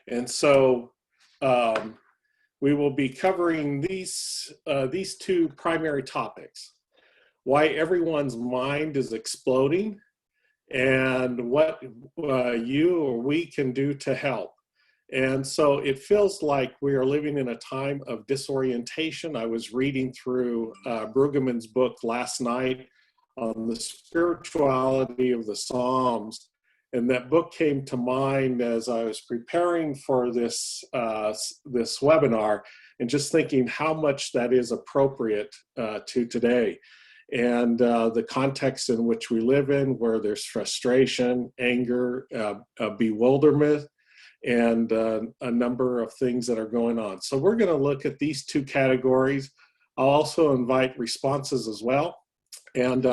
And so we will be covering these two primary topics: why everyone's mind is exploding, and what you or we can do to help. And so it feels like we are living in a time of disorientation. I was reading through Brueggemann's book last night on the spirituality of the Psalms, and that book came to mind as I was preparing for this webinar, and just thinking how much that is appropriate to today. And the context in which we live in, where there's frustration, anger, bewilderment, and a number of things that are going on. So we're going to look at these two categories. I'll also invite responses as well. And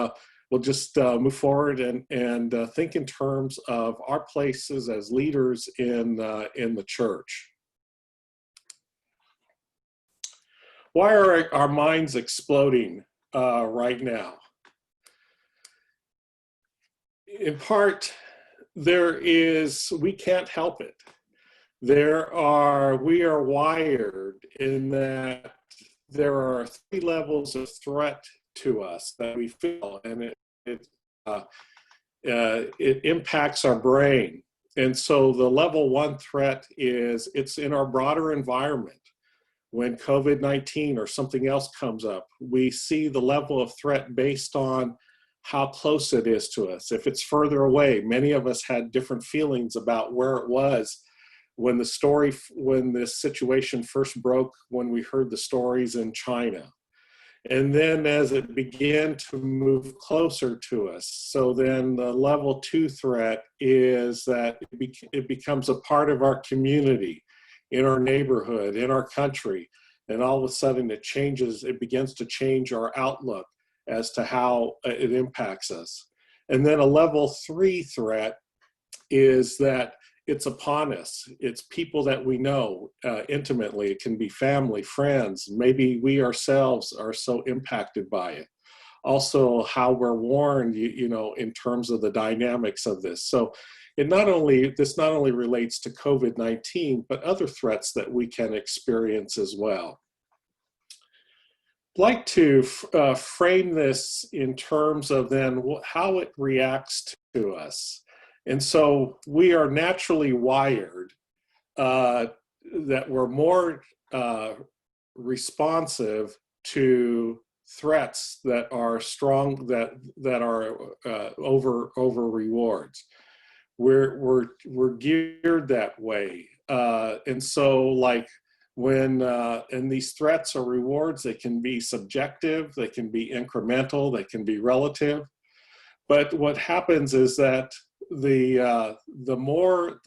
we'll just move forward and think in terms of our places as leaders in the church. Why are our minds exploding right now? In part, we can't help it. We are wired in that there are 3 levels of threat to us that we feel, and it impacts our brain. And so the level 1 threat it's in our broader environment. When COVID-19 or something else comes up, we see the level of threat based on how close it is to us. If it's further away, many of us had different feelings about where it was when this situation first broke, when we heard the stories in China. And then as it began to move closer to us, so then the level 2 threat is that it becomes a part of our community, in our neighborhood, in our country, and all of a sudden it begins to change our outlook as to how it impacts us. And then a level 3 threat is that it's upon us. It's people that we know intimately. It can be family, friends. Maybe we ourselves are so impacted by it. Also, how we're warned, in terms of the dynamics of this. So this not only relates to COVID-19, but other threats that we can experience as well. I'd like to frame this in terms of then how it reacts to us. And so we are naturally wired that we're more responsive to threats that are strong, that are over rewards. We're geared that way, and so like when and these threats or rewards, they can be subjective, they can be incremental, they can be relative. But what happens is that the more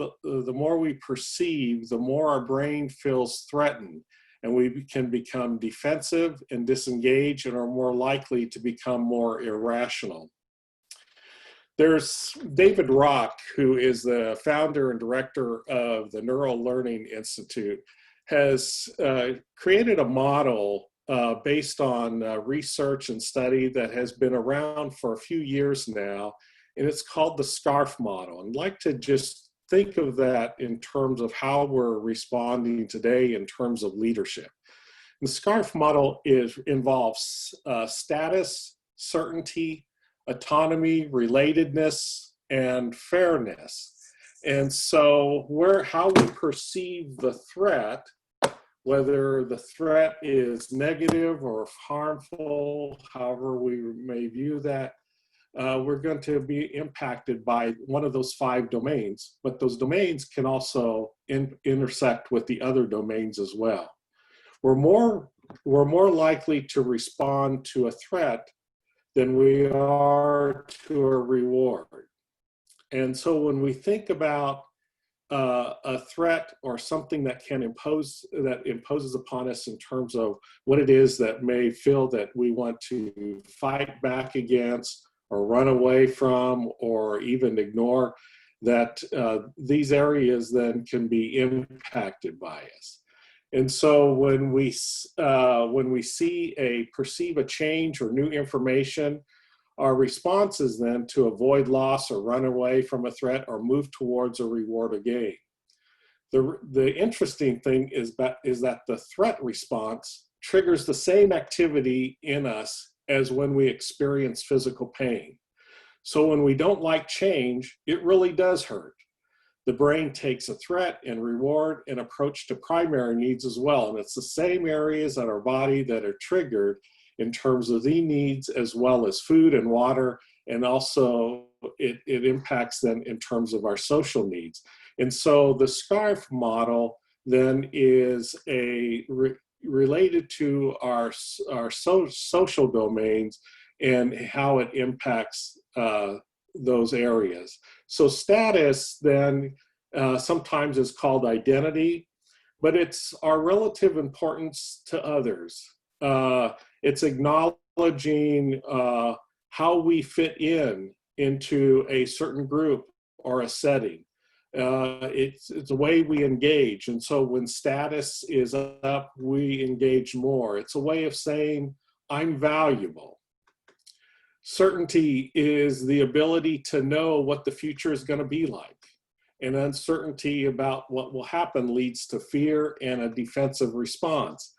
we perceive, the more our brain feels threatened, and we can become defensive and disengage, and are more likely to become more irrational. There's David Rock, who is the founder and director of the Neural Learning Institute, has created a model based on research and study that has been around for a few years now, and it's called the SCARF model. And I'd like to just think of that in terms of how we're responding today in terms of leadership. The SCARF model involves status, certainty, autonomy, relatedness, and fairness. And so how we perceive the threat, whether the threat is negative or harmful, however we may view that, we're going to be impacted by one of those 5 domains, but those domains can also intersect with the other domains as well. We're more likely to respond to a threat than we are to a reward. And so when we think about a threat or something that imposes upon us in terms of what it is that may feel that we want to fight back against or run away from or even ignore, that these areas then can be impacted by us. And so when we perceive a change or new information, our response is then to avoid loss or run away from a threat or move towards a reward or gain. The interesting thing is that the threat response triggers the same activity in us as when we experience physical pain. So when we don't like change, it really does hurt. The brain takes a threat and reward and approach to primary needs as well. And it's the same areas in our body that are triggered in terms of the needs, as well as food and water. And also it impacts them in terms of our social needs. And so the SCARF model then is related to our social domains and how it impacts those areas. So status then sometimes is called identity, but it's our relative importance to others. It's acknowledging how we fit into a certain group or a setting. It's the way we engage. And so when status is up, we engage more. It's a way of saying, I'm valuable. Certainty is the ability to know what the future is going to be like. And uncertainty about what will happen leads to fear and a defensive response.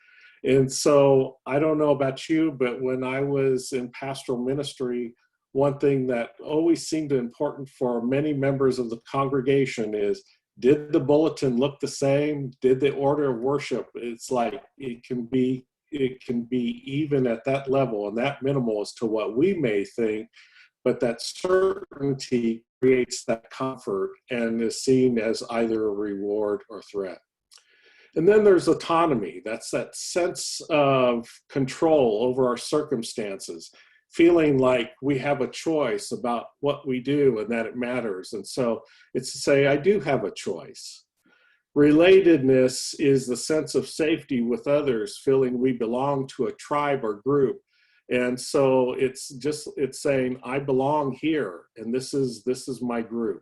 And so I don't know about you, but when I was in pastoral ministry, one thing that always seemed important for many members of the congregation is, did the bulletin look the same? Did the order of worship? It's like it can be even at that level and that minimal as to what we may think, but that certainty creates that comfort and is seen as either a reward or threat. And then there's autonomy. That's that sense of control over our circumstances, feeling like we have a choice about what we do and that it matters. And so it's to say, I do have a choice. Relatedness is the sense of safety with others, feeling we belong to a tribe or group. And so it's saying, I belong here, and this is my group.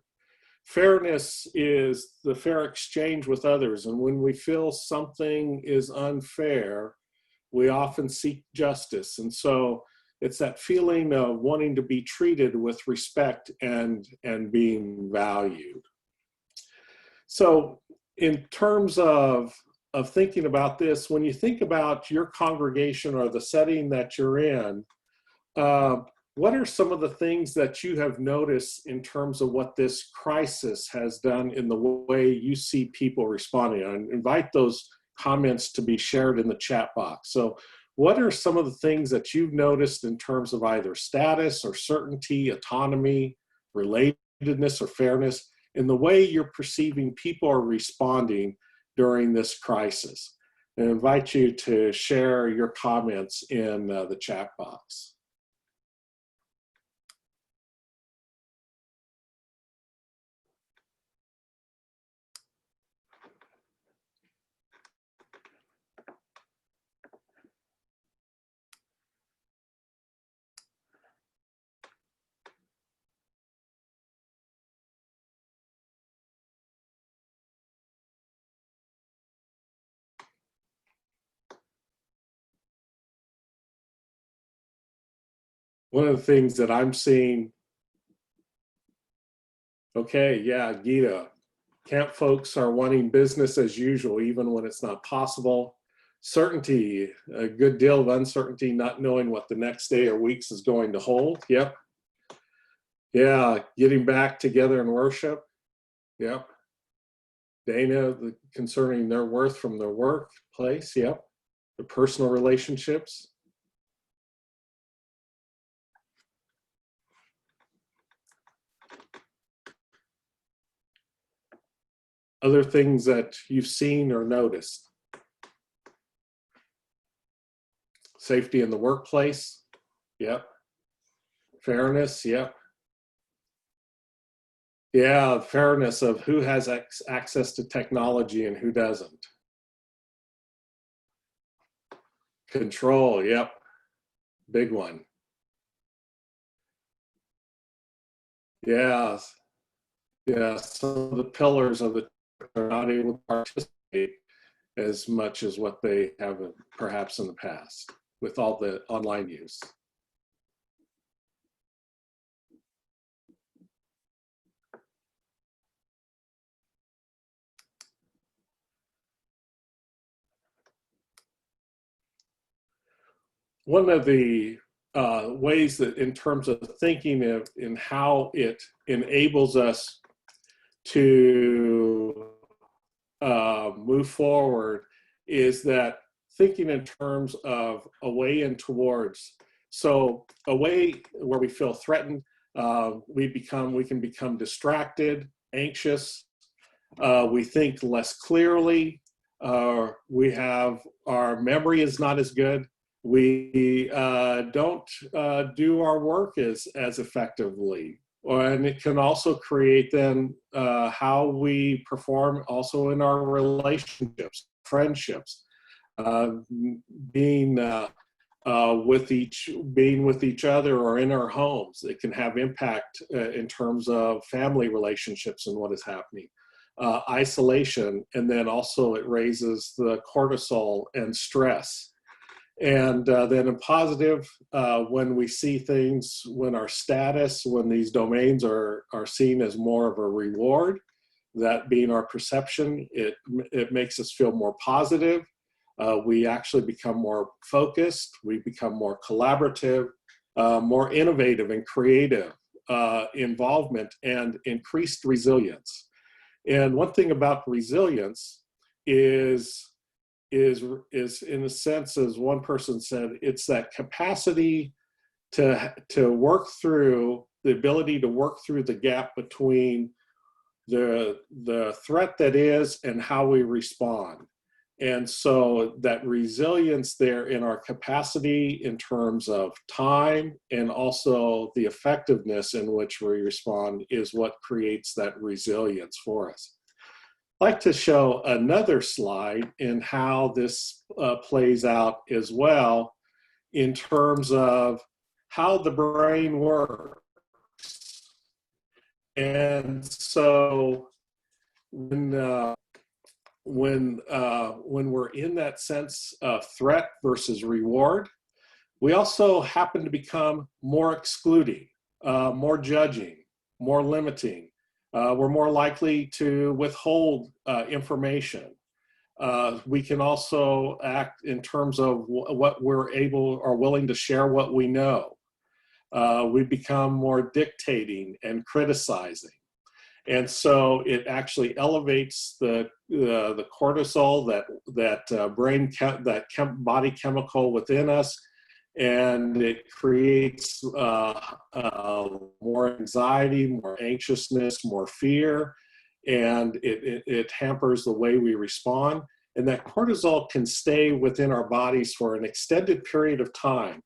Fairness is the fair exchange with others. And when we feel something is unfair, we often seek justice. And so it's that feeling of wanting to be treated with respect and being valued. So in terms of thinking about this, when you think about your congregation or the setting that you're in, what are some of the things that you have noticed in terms of what this crisis has done in the way you see people responding? I invite those comments to be shared in the chat box. So what are some of the things that you've noticed in terms of either status or certainty, autonomy, relatedness, or fairness, in the way you're perceiving people are responding during this crisis? And I invite you to share your comments in the chat box. One of the things that I'm seeing, okay, yeah, Gita, camp folks are wanting business as usual, even when it's not possible. Certainty, a good deal of uncertainty, not knowing what the next day or weeks is going to hold. Yep. Yeah, getting back together in worship. Yep. Dana, concerning their worth from their workplace. Yep. The personal relationships. Other things that you've seen or noticed. Safety in the workplace. Yep. Fairness. Yep. Yeah, fairness of who has access to technology and who doesn't. Control. Yep. Big one. Yeah. Yeah. Some of the pillars of the are not able to participate as much as what they have perhaps in the past with all the online use. one of the ways that in terms of thinking of in how it enables us to move forward is that thinking in terms of a way and towards. So a way where we feel threatened, we can become distracted, anxious, we think less clearly, we have, our memory is not as good, we don't do our work as effectively. And it can also create then how we perform also in our relationships, friendships, being with each other or in our homes. It can have impact in terms of family relationships and what is happening. Isolation, and then also it raises the cortisol and stress. And then in positive, when we see things, when our status, when these domains are seen as more of a reward, that being our perception, it makes us feel more positive. We actually become more focused, we become more collaborative, more innovative and creative, involvement, and increased resilience. And one thing about resilience is in a sense, as one person said, it's that capacity to work through, the ability to work through the gap between the threat that is and how we respond. And so that resilience there in our capacity in terms of time and also the effectiveness in which we respond is what creates that resilience for us. I'd like to show another slide in how this plays out as well in terms of how the brain works. And so when we're in that sense of threat versus reward, we also happen to become more excluding, more judging, more limiting. We're more likely to withhold information. We can also act in terms of what we're able or willing to share what we know. We become more dictating and criticizing. And so it actually elevates the cortisol, that body chemical within us, and it creates more anxiety, more anxiousness, more fear, and it hampers the way we respond. And that cortisol can stay within our bodies for an extended period of time.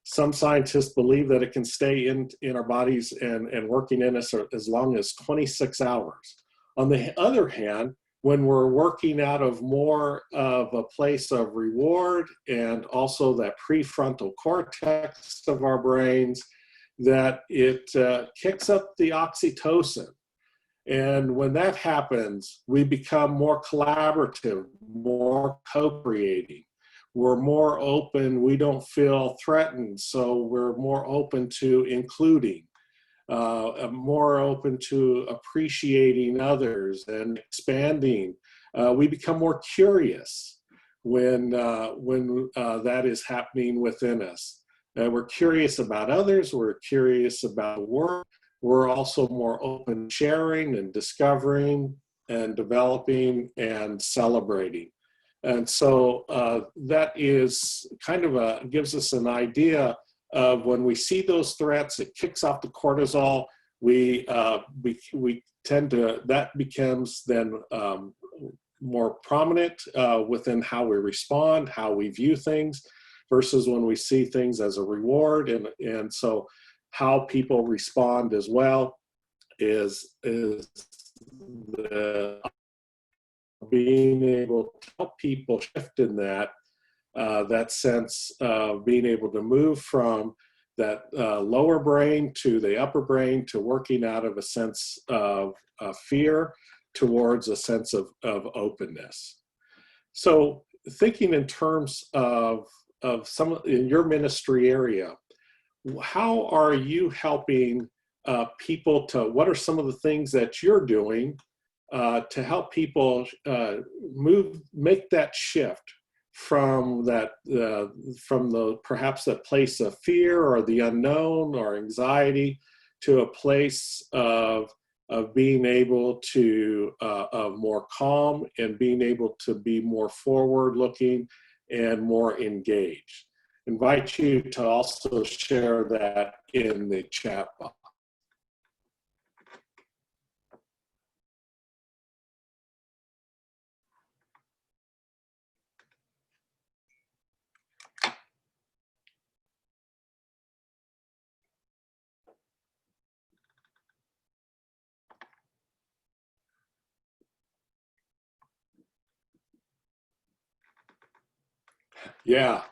Some scientists believe that it can stay in our bodies and working in us as long as 26 hours. On the other hand, when we're working out of more of a place of reward and also that prefrontal cortex of our brains, that it kicks up the oxytocin. And when that happens, we become more collaborative, more co-creating. We're more open, we don't feel threatened, so we're more open to including, more open to appreciating others and expanding. We become more curious when that is happening within us. We're curious about others, we're curious about the work. We're also more open to sharing and discovering and developing and celebrating. And so that is kind of gives us an idea of when we see those threats, it kicks off the cortisol. We tend to, that becomes then more prominent within how we respond, how we view things, versus when we see things as a reward. And so how people respond as well is the being able to help people shift in that sense of being able to move from that lower brain to the upper brain to working out of a sense of fear towards a sense of openness. So thinking in terms of some in your ministry area, how are you helping people to, what are some of the things that you're doing to help people make that shift from that, from the perhaps that place of fear or the unknown or anxiety to a place of being able to of more calm and being able to be more forward looking and more engaged. Invite you to also share that in the chat box. Yeah,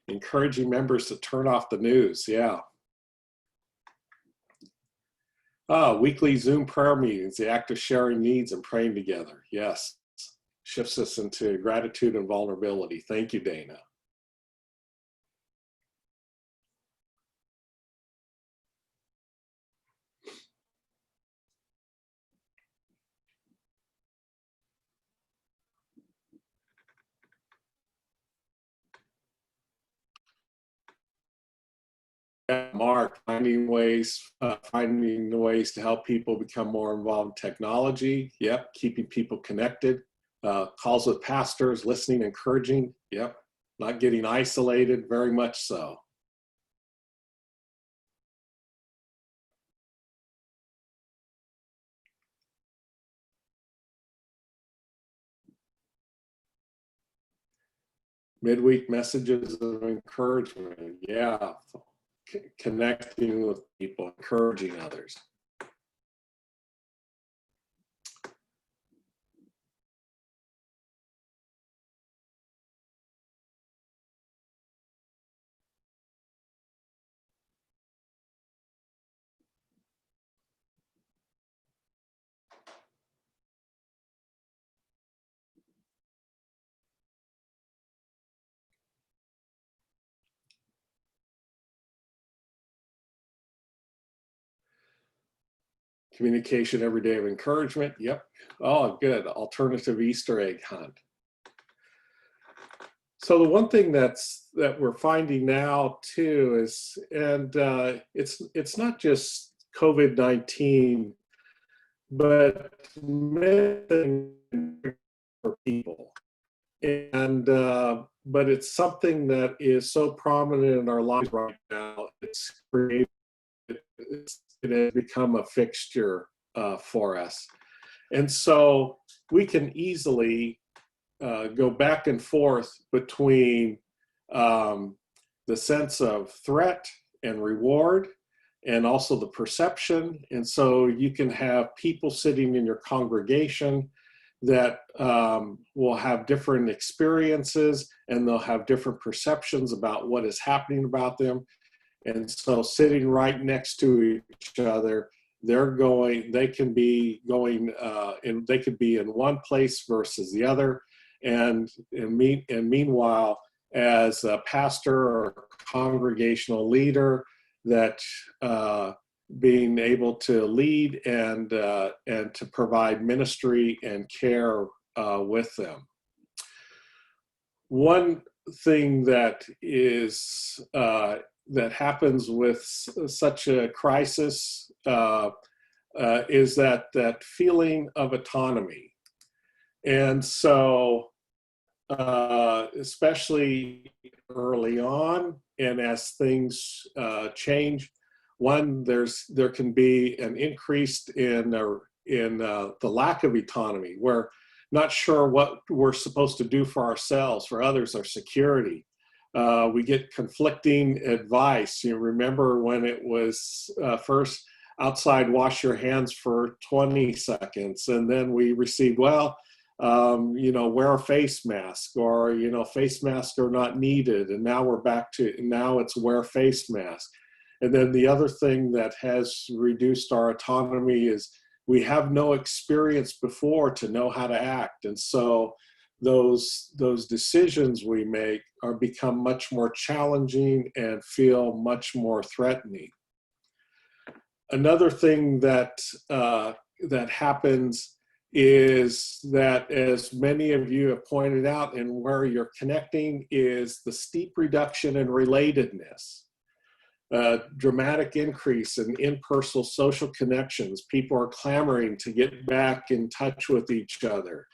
encouraging members to turn off the news. Yeah. Weekly Zoom prayer meetings, the act of sharing needs and praying together. Yes, shifts us into gratitude and vulnerability. Thank you, Dana. Mark, finding ways to help people become more involved in technology. Yep, keeping people connected. Calls with pastors, listening, encouraging. Yep, not getting isolated. Very much so. Midweek messages of encouragement. Yeah, connecting with people, encouraging others. Communication every day of encouragement. Yep. Oh, good. Alternative Easter egg hunt. So the one thing that we're finding now too is, and it's not just COVID-19, but many things for people, and but it's something that is so prominent in our lives right now. It's created. It has become a fixture for us, and so we can easily go back and forth between the sense of threat and reward, and also the perception. And so you can have people sitting in your congregation that will have different experiences, and they'll have different perceptions about what is happening about them. And so sitting right next to each other, they can be going, and they could be in one place versus the other. And meanwhile, as a pastor or congregational leader, that being able to lead and to provide ministry and care with them. One thing that is that happens with such a crisis is that feeling of autonomy. And so especially early on, and as things change, there can be an increase in the lack of autonomy. We're not sure what we're supposed to do for ourselves, for others, our security. We get conflicting advice. You remember when it was first outside, wash your hands for 20 seconds, and then we received, well, wear a face mask, or, face masks are not needed. And now we're back to, now it's wear face mask. And then the other thing that has reduced our autonomy is we have no experience before to know how to act. And so those decisions we make become much more challenging and feel much more threatening. Another thing that happens is that, as many of you have pointed out, and where you're connecting is the steep reduction in relatedness, dramatic increase in in-personal social connections. People are clamoring to get back in touch with each other,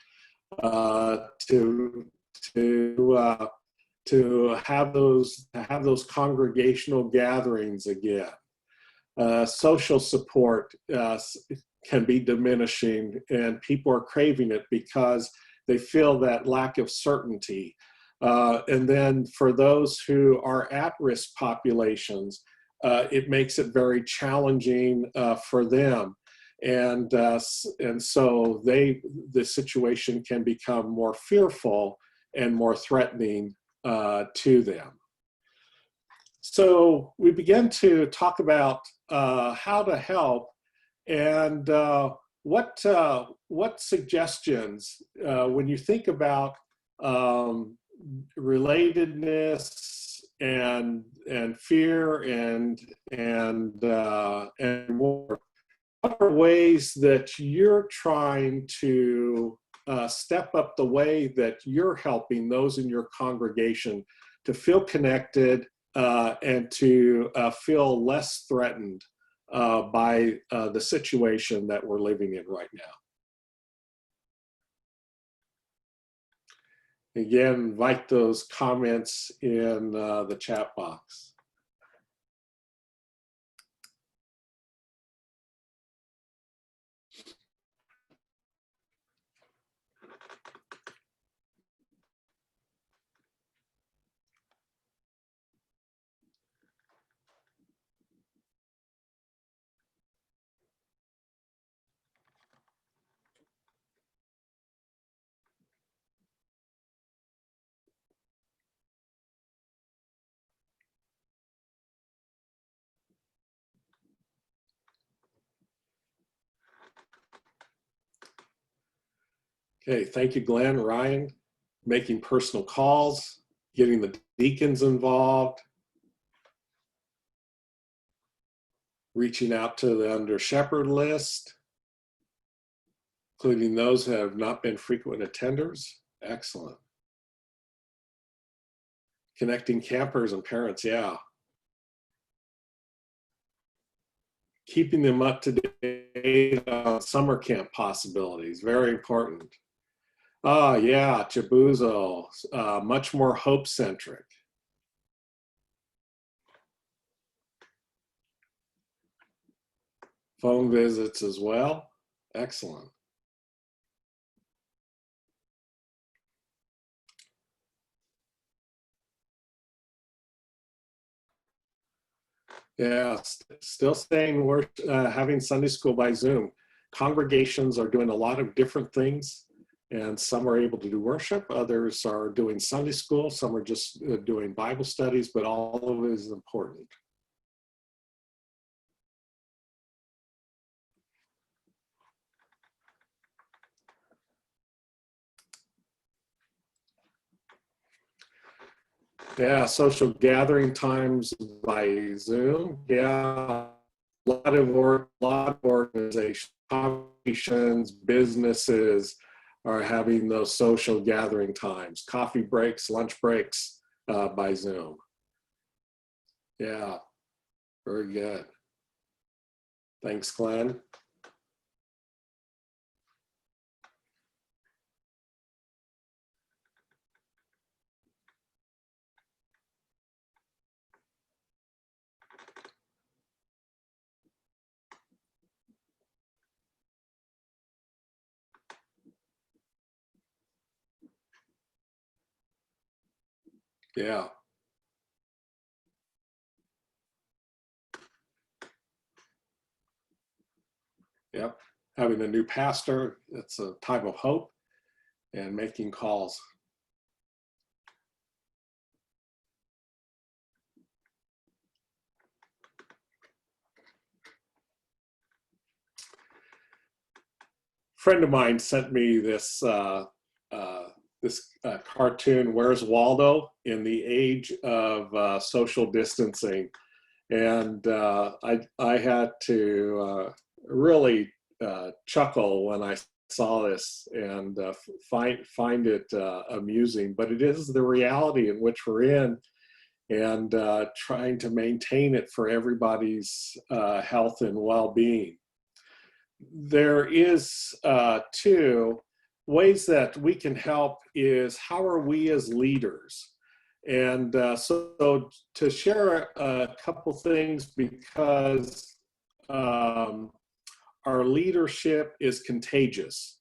to have those congregational gatherings again. Social support can be diminishing, and people are craving it because they feel that lack of certainty. And then for those who are at-risk populations, it makes it very challenging for them. And so the situation can become more fearful and more threatening to them. So we begin to talk about how to help, and what suggestions, when you think about relatedness and fear and more, what are ways that you're trying to step up the way that you're helping those in your congregation to feel connected and to feel less threatened by the situation that we're living in right now? Again, invite those comments in the chat box. Okay, thank you, Glenn. Ryan, making personal calls, getting the deacons involved, reaching out to the under shepherd list, including those who have not been frequent attenders. Excellent. Connecting campers and parents, yeah. Keeping them up to date on summer camp possibilities, very important. Yeah, Chabuzo, much more hope-centric. Phone visits as well, excellent. Yeah, still saying we're having Sunday school by Zoom. Congregations are doing a lot of different things, and some are able to do worship, others are doing Sunday school, some are just doing Bible studies, but all of it is important. Yeah, social gathering times by Zoom. Yeah, a lot of organizations, congregations, businesses are having those social gathering times, coffee breaks, lunch breaks by Zoom. Yeah, very good. Thanks, Glenn. Yeah. Yep. Having a new pastor, it's a time of hope, and making calls. Friend of mine sent me this cartoon, Where's Waldo, in the age of social distancing. And I had to really chuckle when I saw this and find it amusing, but it is the reality in which we're in, and trying to maintain it for everybody's health and well-being. There is two ways that we can help is how are we as leaders? And so to share a couple things, because our leadership is contagious.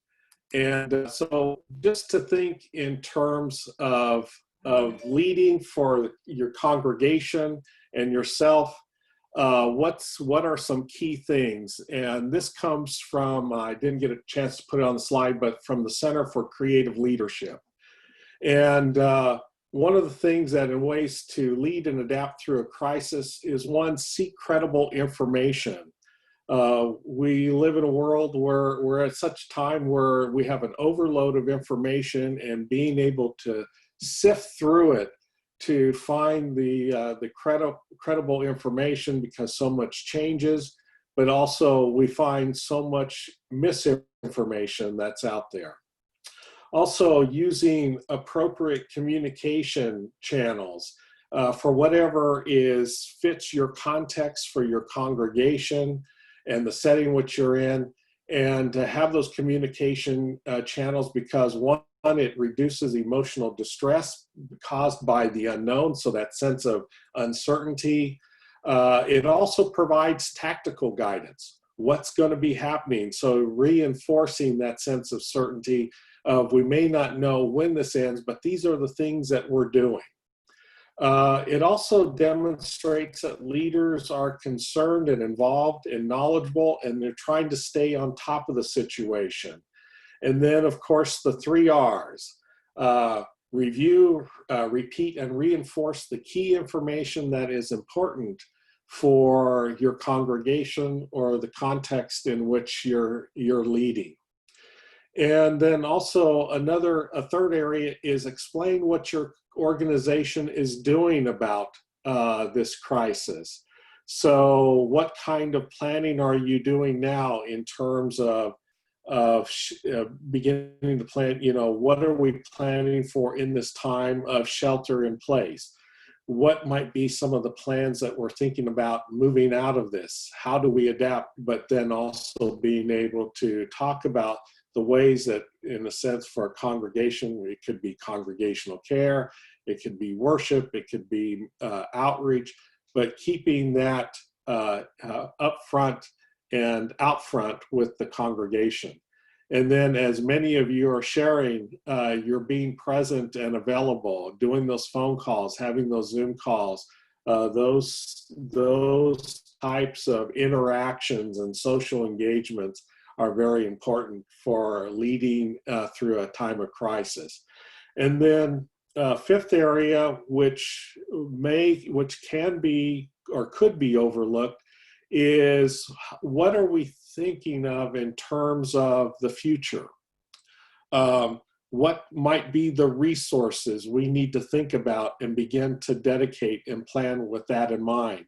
And so just to think in terms of leading for your congregation and yourself, what are some key things? And this comes from, I didn't get a chance to put it on the slide, but from the Center for Creative Leadership. And one of the things that in ways to lead and adapt through a crisis is one, seek credible information. We live in a world where we're at such time where we have an overload of information, and being able to sift through it to find the credible information, because so much changes, but also we find so much misinformation that's out there. Also, using appropriate communication channels for whatever fits your context for your congregation and the setting which you're in, and to have those communication channels, because one, it reduces emotional distress caused by the unknown, so that sense of uncertainty. It also provides tactical guidance. What's going to be happening? So reinforcing that sense of certainty of we may not know when this ends, but these are the things that we're doing. It also demonstrates that leaders are concerned and involved and knowledgeable, and they're trying to stay on top of the situation. And then, of course, the 3 R's, review, repeat, and reinforce the key information that is important for your congregation or the context in which you're leading. And then also a third area is explain what your organization is doing about this crisis. So what kind of planning are you doing now in terms of beginning to plan, what are we planning for in this time of shelter in place? What might be some of the plans that we're thinking about moving out of this? How do we adapt? But then also being able to talk about the ways that, in a sense, for a congregation, it could be congregational care, it could be worship, it could be outreach, but keeping that up front and out front with the congregation. And then, as many of you are sharing, you're being present and available, doing those phone calls, having those Zoom calls, those types of interactions and social engagements are very important for leading through a time of crisis. And then fifth area, which can be or could be overlooked, is what are we thinking of in terms of the future? What might be the resources we need to think about and begin to dedicate and plan with that in mind?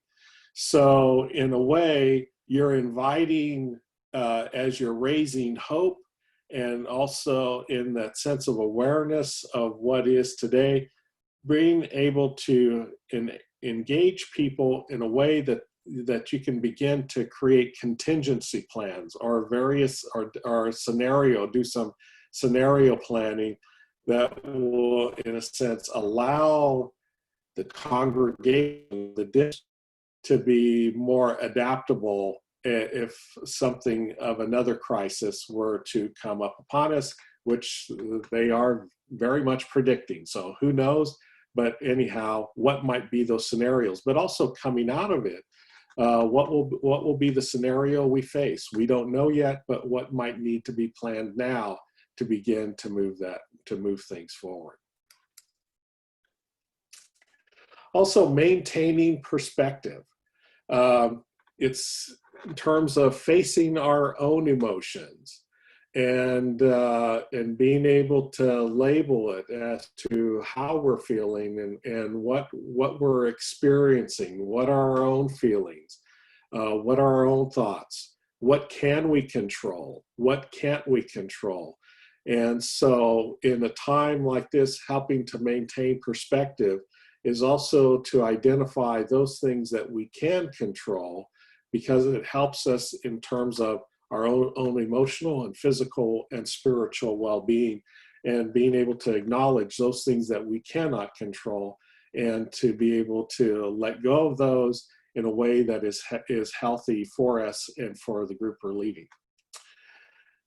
So in a way, you're inviting, as you're raising hope, and also in that sense of awareness of what is today, being able to engage people in a way that you can begin to create contingency plans or do some scenario planning that will, in a sense, allow the congregation, the district, to be more adaptable if something of another crisis were to come up upon us, which they are very much predicting. So who knows? But anyhow, what might be those scenarios? But also coming out of it, what will be the scenario we face? We don't know yet, but what might need to be planned now to begin to move things forward. Also, maintaining perspective. It's in terms of facing our own emotions and being able to label it as to how we're feeling and what we're experiencing, what are our own feelings, what are our own thoughts. what can we control? What can't we control? And so in a time like this, helping to maintain perspective is also to identify those things that we can control, because it helps us in terms of our own emotional and physical and spiritual well-being, and being able to acknowledge those things that we cannot control and to be able to let go of those in a way that is healthy for us and for the group we're leading.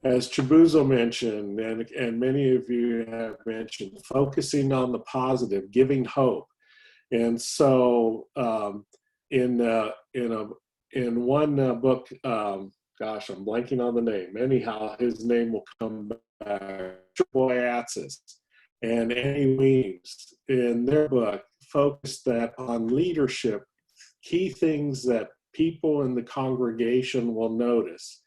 As Chibuzo mentioned, and many of you have mentioned, focusing on the positive, giving hope. And so in one book, gosh, I'm blanking on the name. Anyhow, his name will come back. Boyatzis and Annie Weems, in their book, focused that on leadership, key things that people in the congregation will notice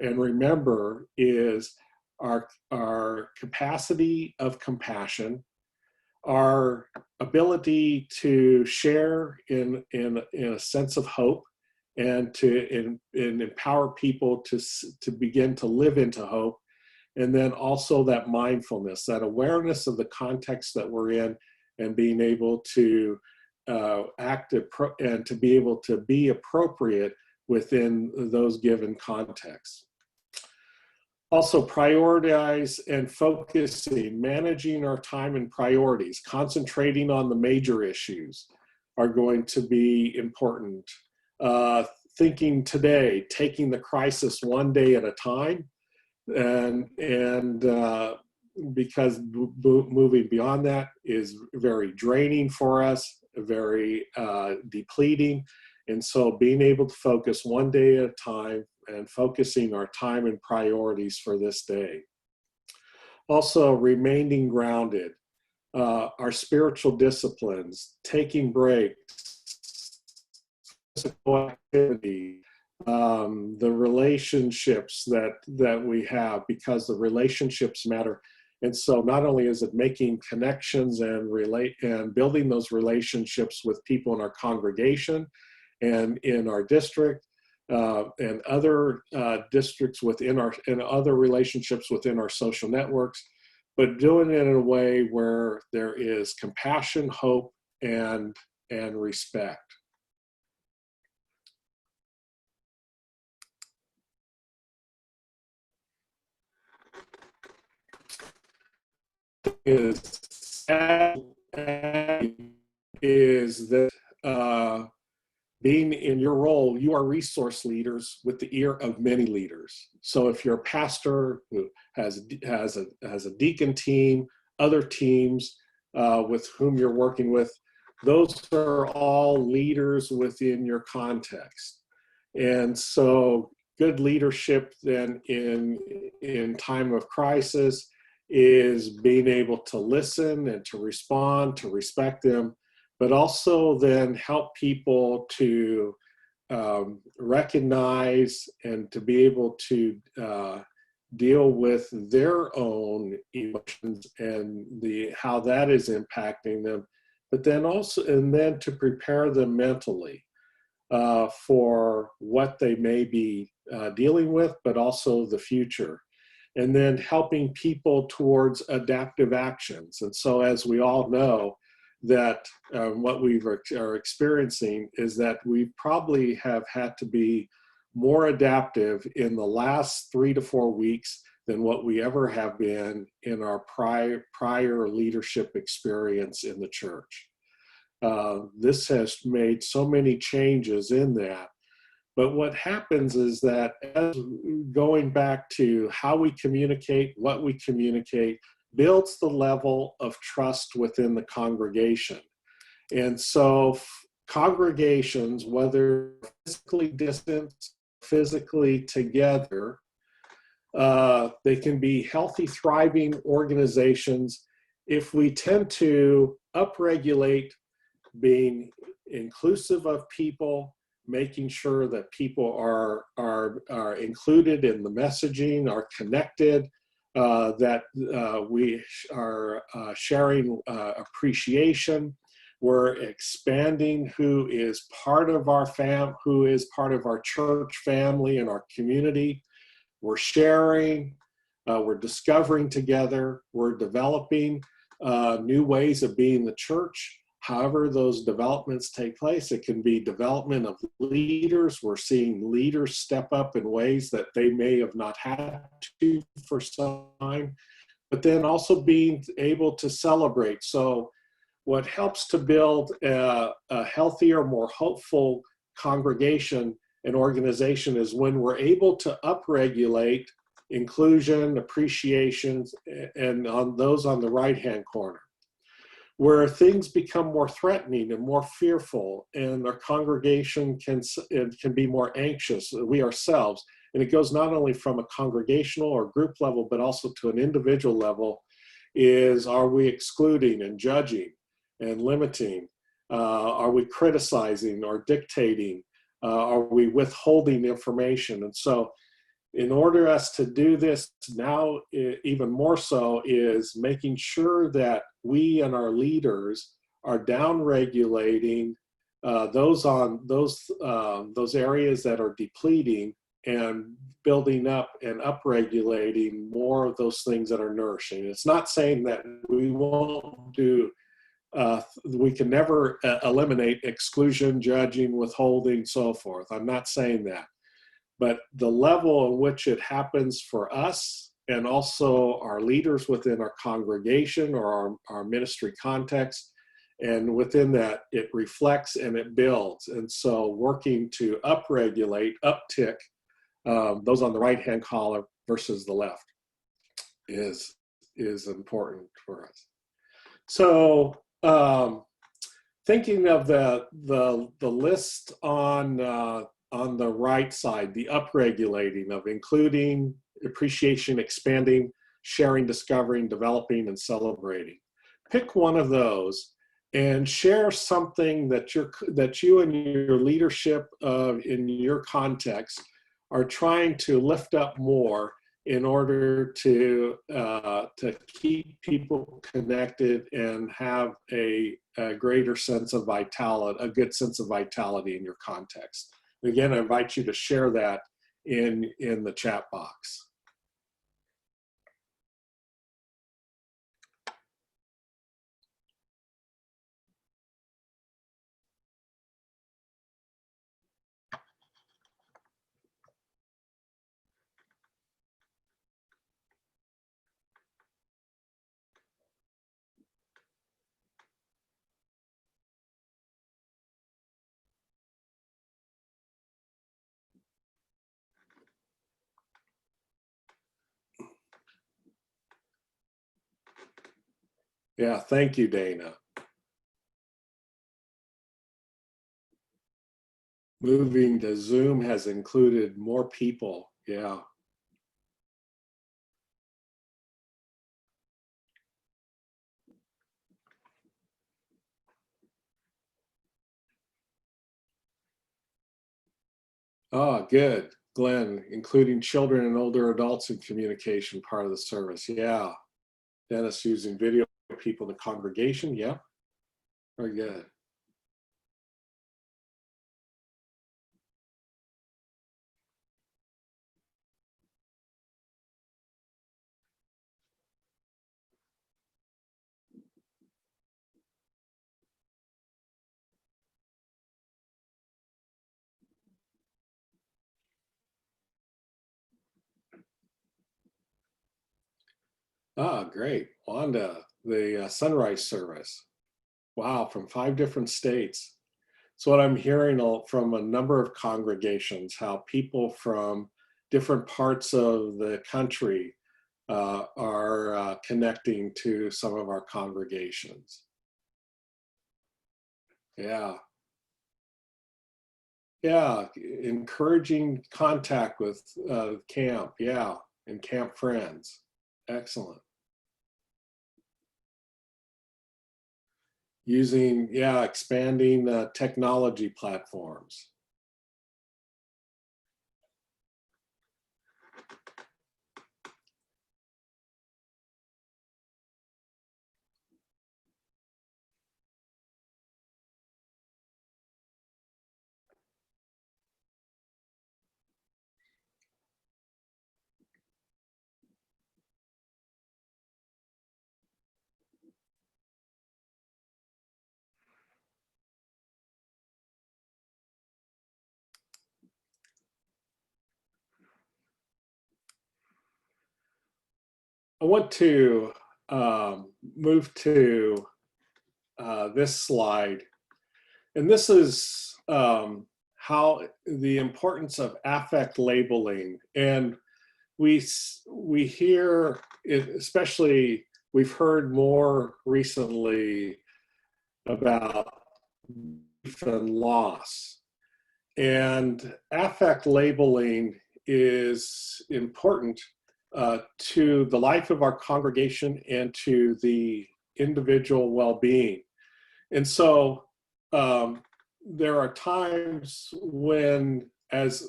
and remember is our capacity of compassion, our ability to share in a sense of hope, and to empower people to begin to live into hope. And then also that mindfulness, that awareness of the context that we're in, and being able to act and to be able to be appropriate within those given contexts. Also, prioritize and focusing, managing our time and priorities, concentrating on the major issues are going to be important. Thinking today, taking the crisis one day at a time, and because moving beyond that is very draining for us, very depleting. And so being able to focus one day at a time and focusing our time and priorities for this day. Also, remaining grounded, our spiritual disciplines, taking breaks, physical activity, the relationships that we have, because the relationships matter. And so not only is it making connections and building those relationships with people in our congregation and in our district, and other districts and other relationships within our social networks, but doing it in a way where there is compassion, hope, and respect. Is that being in your role, you are resource leaders with the ear of many leaders. So if you're a pastor who has a deacon team, other teams with whom you're working with, those are all leaders within your context. And so good leadership then in time of crisis is being able to listen and to respond, to respect them, but also then help people to recognize and to be able to deal with their own emotions and how that is impacting them, but then also, and then to prepare them mentally for what they may be dealing with, but also the future. And then helping people towards adaptive actions. And so as we all know, that what we are experiencing is that we probably have had to be more adaptive in the last 3 to 4 weeks than what we ever have been in our prior leadership experience in the church. This has made so many changes in that. But what happens is that as going back to how we communicate, what we communicate, builds the level of trust within the congregation. And so congregations, whether physically distant, physically together, they can be healthy, thriving organizations if we tend to upregulate being inclusive of people, making sure that people are included in the messaging, are connected, that we are sharing appreciation, We're expanding who is part of our who is part of our church family and our community. We're sharing, we're discovering together, we're developing new ways of being the church. However those developments take place, it can be development of leaders. We're seeing leaders step up in ways that they may have not had to for some time, but then also being able to celebrate. So what helps to build a healthier, more hopeful congregation and organization is when we're able to upregulate inclusion, appreciation, and on those on the right-hand corner, where things become more threatening and more fearful, and our congregation can be more anxious, we ourselves. And it goes not only from a congregational or group level, but also to an individual level, are we excluding and judging and limiting? Are we criticizing or dictating? Are we withholding information? And so in order us to do this now, even more so, is making sure that we and our leaders are down-regulating those areas that are depleting, and building up and upregulating more of those things that are nourishing. It's not saying that we won't do, we can never eliminate exclusion, judging, withholding, so forth. I'm not saying that. But the level in which it happens for us and also our leaders within our congregation or our ministry context, and within that, it reflects and it builds. And so working to upregulate, uptick, those on the right-hand column versus the left is important for us. So thinking of the list on the right side, the upregulating of including, appreciation, expanding, sharing, discovering, developing, and celebrating. Pick one of those and share something that you and your leadership in your context are trying to lift up more in order to keep people connected and have a greater sense of vitality, a good sense of vitality in your context. Again, I invite you to share that in the chat box. Yeah, thank you, Dana. Moving to Zoom has included more people. Yeah. Oh, good. Glenn, including children and older adults in communication, part of the service. Yeah. Dennis, using video people in the congregation. Yeah. Very good. Ah, great. Wanda, the sunrise service. Wow, from 5 different states. So what I'm hearing from a number of congregations, how people from different parts of the country are connecting to some of our congregations. Yeah. Yeah, encouraging contact with camp, yeah, and camp friends. Excellent. Using, yeah, expanding technology platforms. I want to move to this slide. And this is how the importance of affect labeling. And we hear, especially we've heard more recently about grief and loss. And affect labeling is important to the life of our congregation and to the individual well-being. And so there are times when, as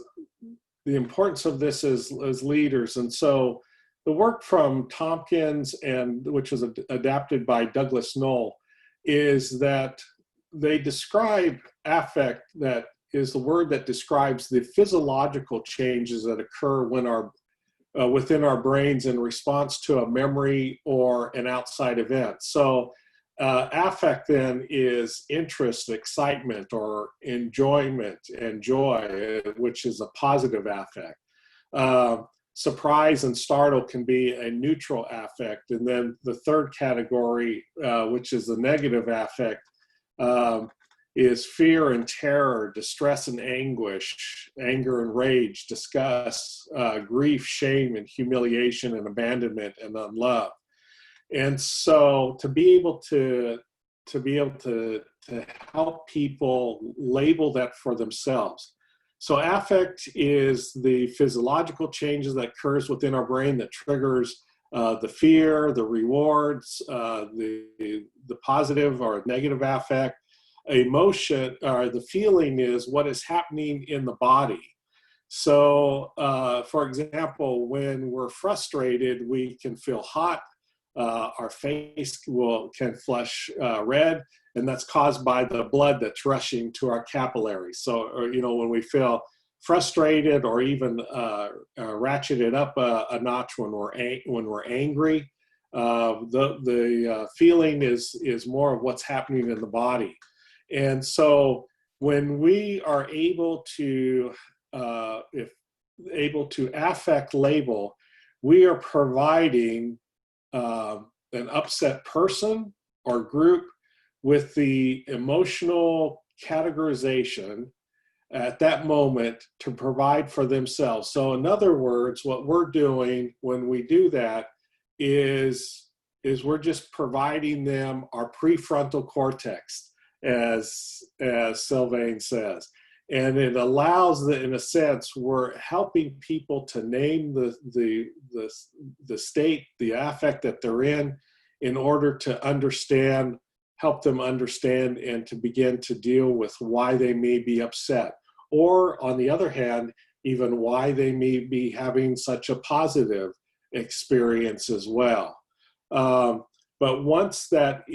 the importance of this as leaders, and so the work from Tompkins, and which was adapted by Douglas Knoll, is that they describe affect, that is the word that describes the physiological changes that occur when our within our brains in response to a memory or an outside event. So affect then is interest, excitement, or enjoyment and joy, which is a positive affect. Surprise and startle can be a neutral affect. And then the third category, which is the negative affect, is fear and terror, distress and anguish, anger and rage, disgust, grief, shame, and humiliation, and abandonment and unlove. And so to be able to help people label that for themselves. So affect is the physiological changes that occurs within our brain that triggers the fear, the rewards, the positive or negative affect. Emotion, or the feeling, is what is happening in the body. So, for example, when we're frustrated, we can feel hot. Our face can flush red, and that's caused by the blood that's rushing to our capillaries. So, or, when we feel frustrated, or even ratcheted up a notch when we're angry, the feeling is more of what's happening in the body. And so when we are able to affect label, we are providing an upset person or group with the emotional categorization at that moment to provide for themselves. So in other words, what we're doing when we do that is we're just providing them our prefrontal cortex, as Sylvain says. And it allows that, in a sense, we're helping people to name the state, the affect that they're in order to help them understand and to begin to deal with why they may be upset. Or on the other hand, even why they may be having such a positive experience as well. But once that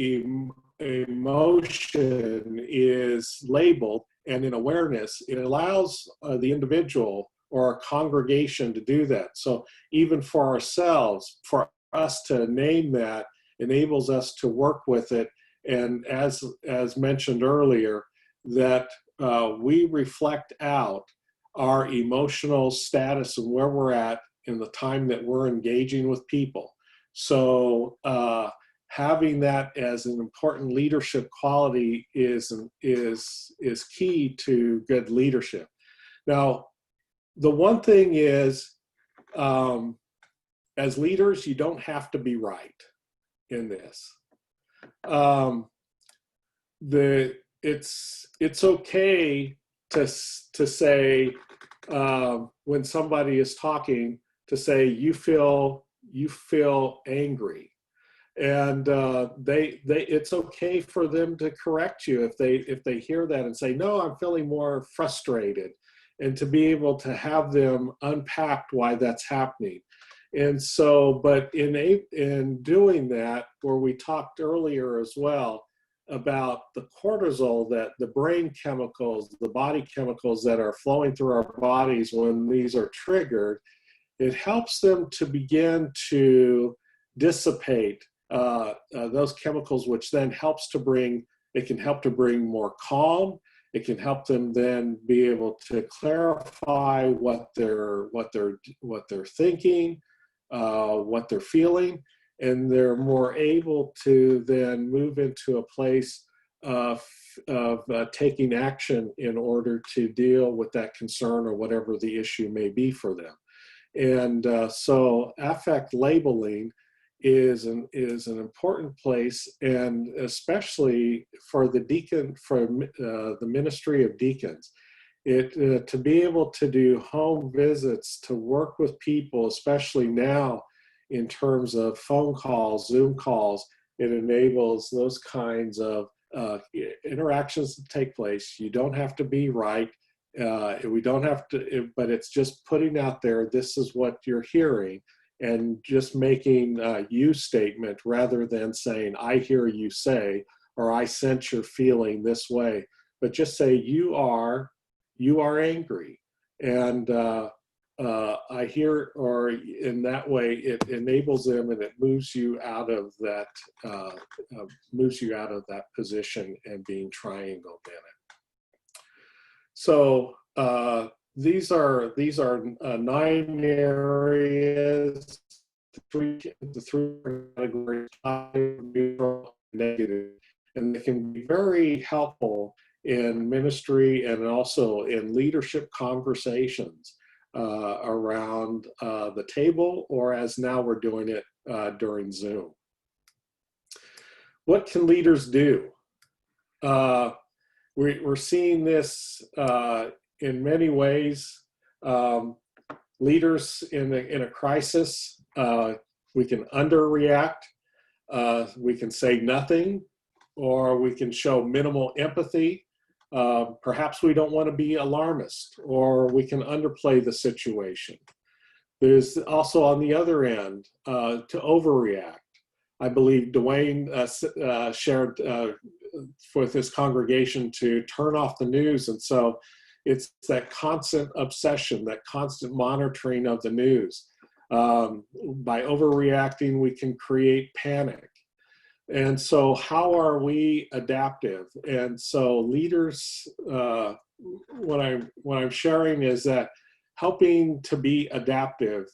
emotion is labeled and in awareness, it allows the individual or our congregation to do that. So even for ourselves, for us to name that enables us to work with it. And as mentioned earlier, that we reflect out our emotional status and where we're at in the time that we're engaging with people. So having that as an important leadership quality is key to good leadership. Now, the one thing is, as leaders, you don't have to be right in this. It's okay to say when somebody is talking, to say you feel angry. And it's okay for them to correct you if they hear that and say, no, I'm feeling more frustrated, and to be able to have them unpack why that's happening. And so, but in doing that, where we talked earlier as well about the cortisol, that the brain chemicals, the body chemicals that are flowing through our bodies when these are triggered, it helps them to begin to dissipate those chemicals, which then can help to bring more calm. It can help them then be able to clarify what they're thinking, what they're feeling, and they're more able to then move into a place of taking action in order to deal with that concern or whatever the issue may be for them. And so affect labeling is an important place, and especially for the deacon, for the ministry of deacons. To be able to do home visits, to work with people, especially now in terms of phone calls, Zoom calls, it enables those kinds of interactions to take place. You don't have to be right. We don't have to, but it's just putting out there, this is what you're hearing, and just making a you statement rather than saying, I hear you say, or I sense you're feeling this way, but just say, you are angry. And I hear, or in that way, it enables them and it moves you out of that, position and being triangled in it. So these are 9 areas, the three categories: positive, neutral, and negative, and they can be very helpful in ministry and also in leadership conversations around the table, or as now we're doing it during Zoom. What can leaders do? We're seeing this in many ways. Leaders in a crisis, we can underreact, we can say nothing, or we can show minimal empathy. Perhaps we don't want to be alarmist, or we can underplay the situation. There's also on the other end, to overreact. I believe Dwayne shared with his congregation to turn off the news. And so it's that constant obsession, that constant monitoring of the news. By overreacting, we can create panic. And so how are we adaptive? And so leaders, what I'm sharing is that helping to be adaptive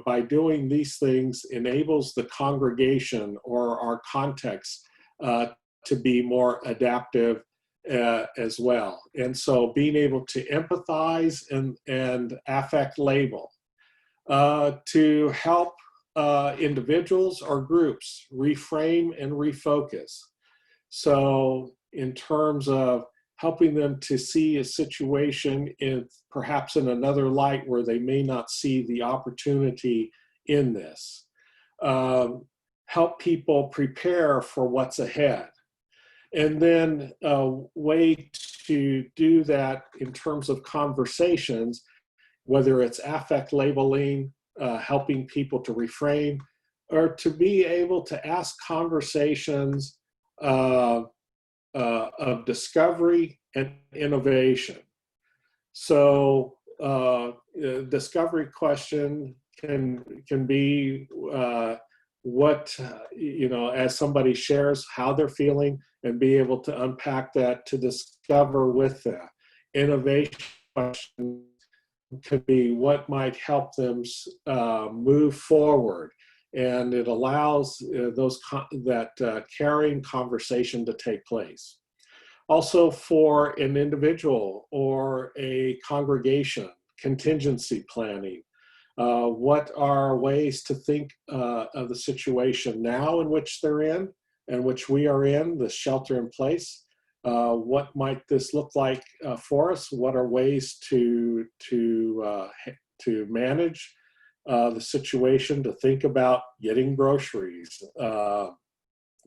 by doing these things enables the congregation or our context to be more adaptive as well. And so being able to empathize and affect label to help individuals or groups reframe and refocus. So in terms of helping them to see a situation perhaps in another light where they may not see the opportunity in this. Help people prepare for what's ahead. And then a way to do that in terms of conversations, whether it's affect labeling, helping people to reframe, or to be able to ask conversations of discovery and innovation. So discovery question can be what, as somebody shares how they're feeling and be able to unpack that to discover with that. Innovation question could be what might help them move forward. And it allows that caring conversation to take place. Also for an individual or a congregation, contingency planning. What are ways to think of the situation now in which they're in and which we are in, the shelter in place? What might this look like for us? What are ways to manage the situation, to think about getting groceries,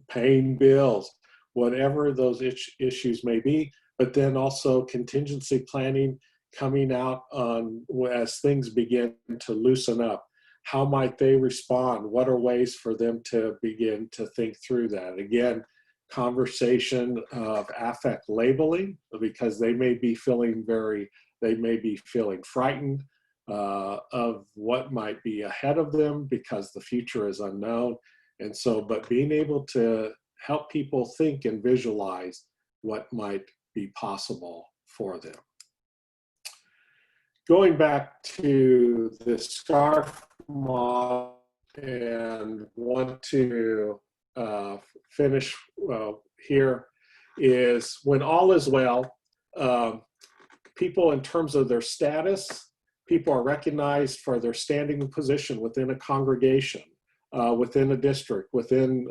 paying bills, whatever those issues may be, but then also contingency planning coming out on as things begin to loosen up. How might they respond? What are ways for them to begin to think through that? Again, conversation of affect labeling, because they may be feeling frightened of what might be ahead of them because the future is unknown. And so, but being able to help people think and visualize what might be possible for them. Going back to the SCARF model and want to finish here is when all is well, people in terms of their status, people are recognized for their standing position within a congregation, within a district, within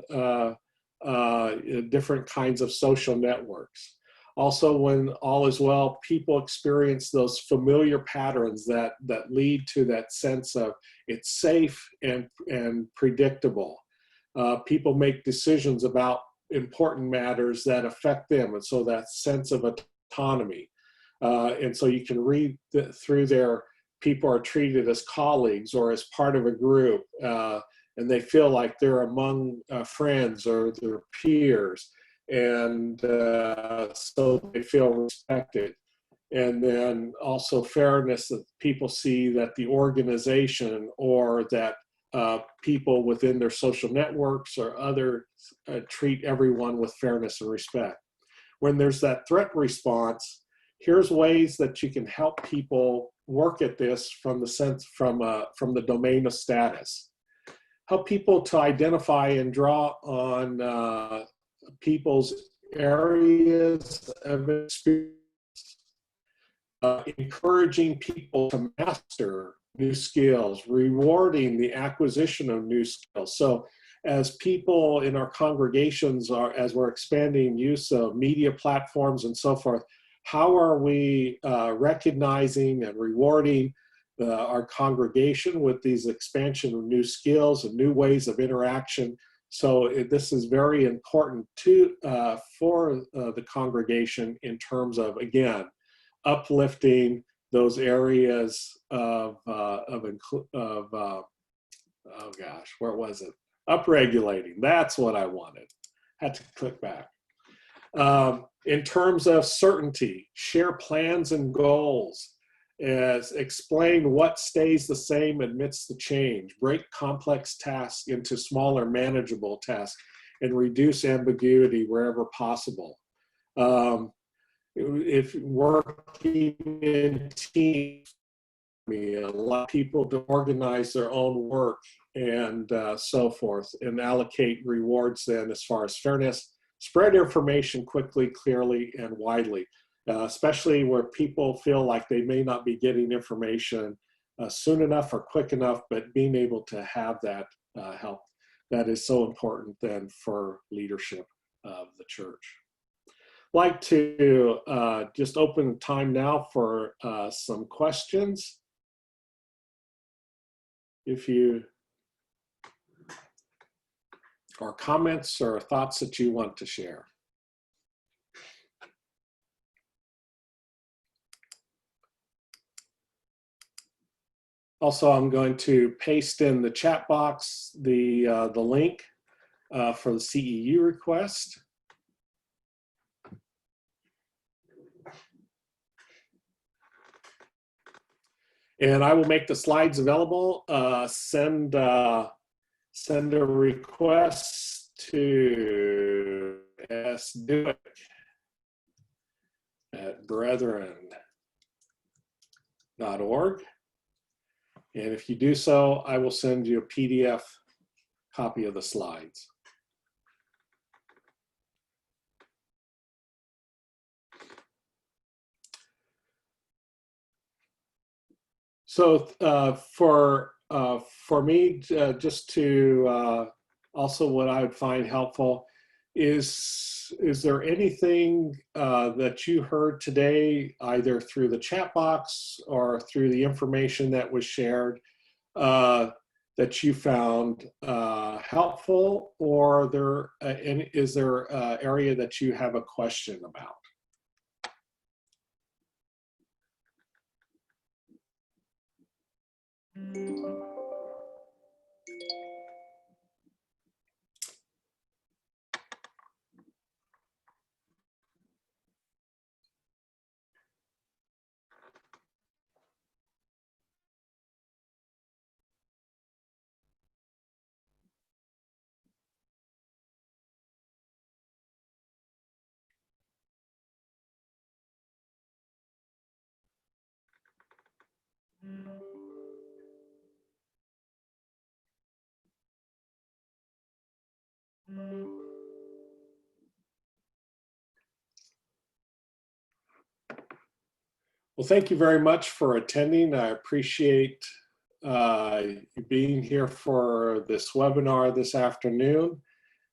different kinds of social networks. Also, when all is well, people experience those familiar patterns that lead to that sense of it's safe and predictable. People make decisions about important matters that affect them, and so that sense of autonomy. And so you can read through there, people are treated as colleagues or as part of a group, and they feel like they're among friends or their peers, and so they feel respected. And then also fairness, that people see that the organization or that people within their social networks or others treat everyone with fairness and respect. When there's that threat response, here's ways that you can help people work at this from the domain of status. Help people to identify and draw on people's areas of experience, encouraging people to master new skills, rewarding the acquisition of new skills. So as people in our congregations as we're expanding use of media platforms and so forth, how are we recognizing and rewarding our congregation with these expansion of new skills and new ways of interaction? So this is very important for the congregation in terms of, again, uplifting those areas of oh gosh, where was it? Upregulating, that's what I wanted. Had to click back. In terms of certainty, share plans and goals, as explain what stays the same amidst the change, break complex tasks into smaller manageable tasks, and reduce ambiguity wherever possible. If working in teams, a lot of people to organize their own work and so forth, and allocate rewards then as far as fairness, spread information quickly, clearly, and widely, especially where people feel like they may not be getting information soon enough or quick enough, but being able to have that help. That is so important then for leadership of the church. I'd like to just open time now for some questions. Or comments or thoughts that you want to share. Also, I'm going to paste in the chat box the link for the CEU request. And I will make the slides available. Send a request to Dueck at brethren.org. And if you do so, I will send you a PDF copy of the slides. So for me, just to also what I would find helpful is there anything that you heard today, either through the chat box or through the information that was shared, that you found helpful, or is there an area that you have a question about? Well, thank you very much for attending. I appreciate you being here for this webinar this afternoon,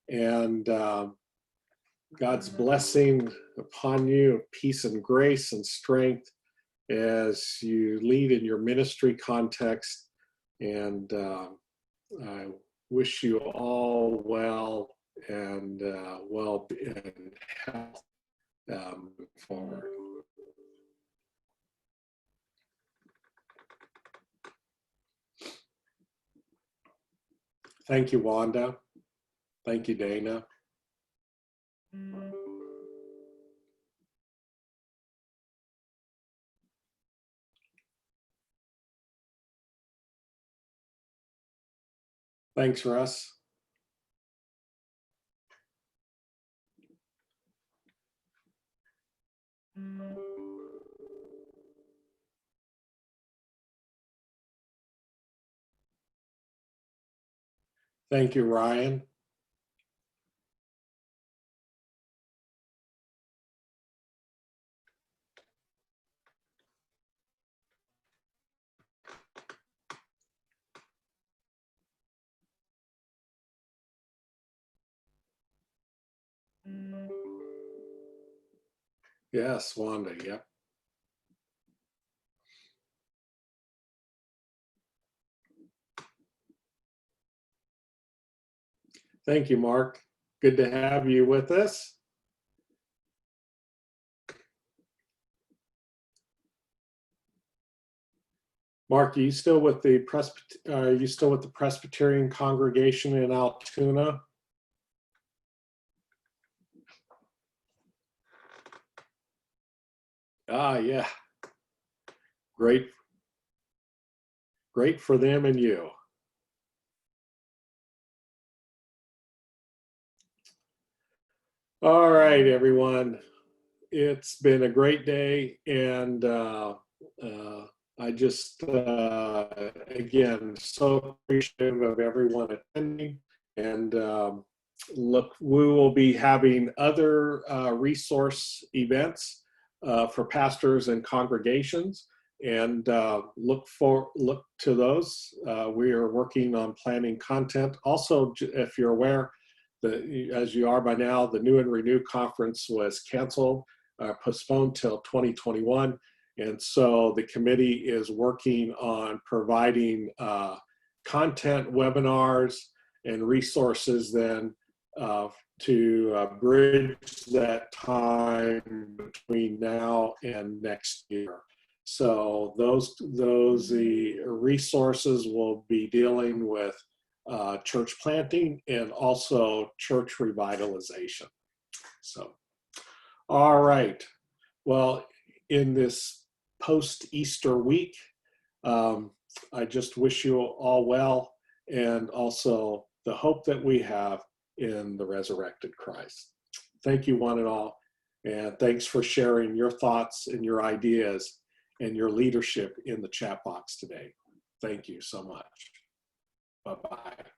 and God's blessing upon you, peace and grace and strength as you lead in your ministry context. And I wish you all well and and health moving forward. Thank you, Wanda. Thank you, Dana. Thanks, Russ. Thank you, Ryan. Yes, Wanda, yep. Thank you, Mark. Good to have you with us. Mark, are you still with the Presbyterian congregation in Altoona? Ah, yeah. Great for them and you. All right, everyone. It's been a great day, and I just, again, so appreciative of everyone attending. And look, we will be having other resource events for pastors and congregations, and look to those. We are working on planning content. Also, if you're aware, as you are by now, the New and Renew conference was canceled, postponed till 2021. And so the committee is working on providing content, webinars, and resources then to bridge that time between now and next year. So the resources will be dealing with church planting and also church revitalization. So, all right. Well, in this post-Easter week, I just wish you all well, and also the hope that we have in the resurrected Christ. Thank you, one and all, and thanks for sharing your thoughts and your ideas and your leadership in the chat box today. Thank you so much. Bye-bye.